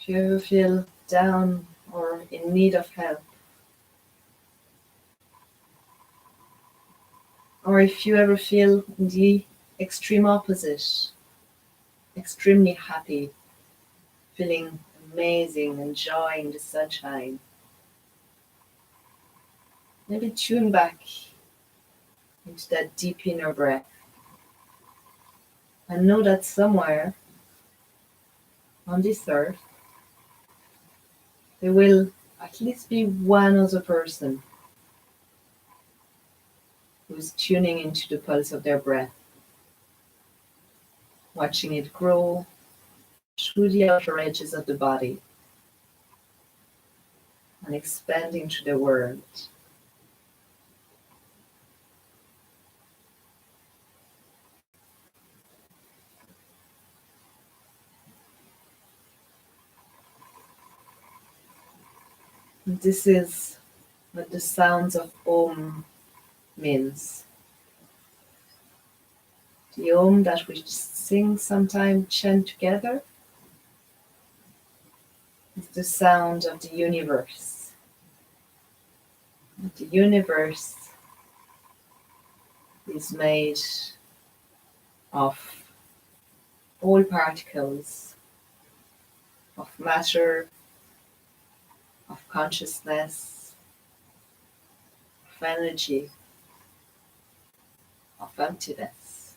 if you ever feel down or in need of help. Or if you ever feel the extreme opposite, extremely happy, feeling amazing, enjoying the sunshine, maybe tune back into that deep inner breath and know that somewhere on this earth there will at least be one other person who's tuning into the pulse of their breath, watching it grow through the outer edges of the body and expanding to the world. And this is what the sounds of Om means. The Om that we sing sometimes, chant together, is the sound of the universe. The universe is made of all particles, of matter, of consciousness, of energy, of emptiness.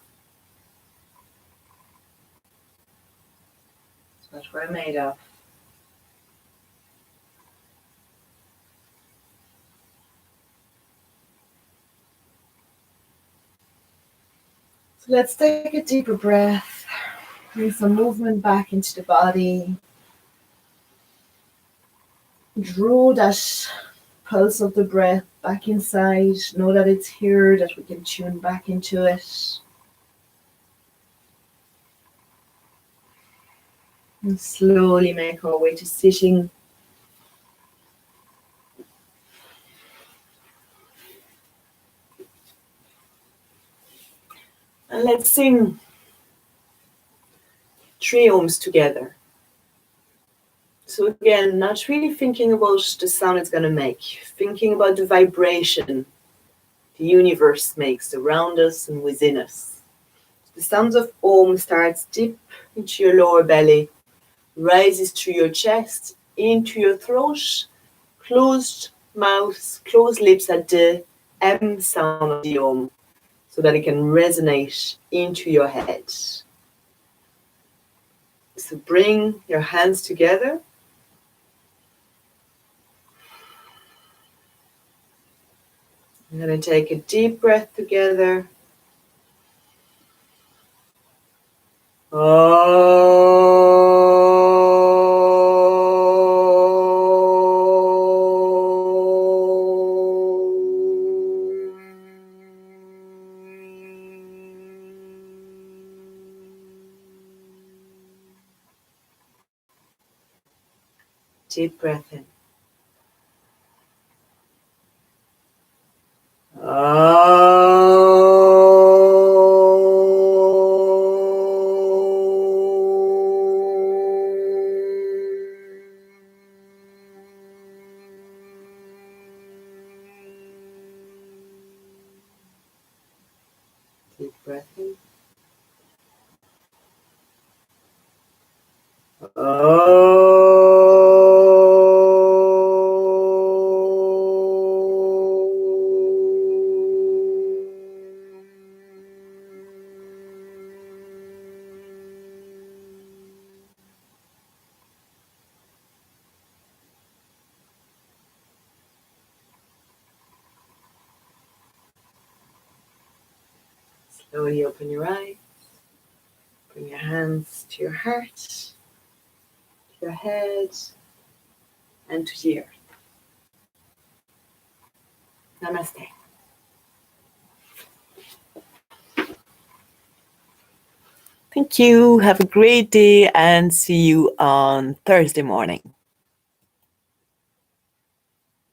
It's what we're made of. So let's take a deeper breath, bring some movement back into the body. Draw that pulse of the breath back inside. Know that it's here, that we can tune back into it. And slowly make our way to sitting. And let's sing 3 Oms together. So again, not really thinking about the sound it's going to make, thinking about the vibration the universe makes around us and within us. The sounds of Om starts deep into your lower belly, rises through your chest, into your throat, closed mouth, closed lips at the M sound of the Om, so that it can resonate into your head. So bring your hands together. I'm going to take a deep breath together. Deep breath in. Deep breath in. Slowly open your eyes. Bring your hands to your heart, to your head, and to the earth. Namaste. Thank you. Have a great day and see you on Thursday morning.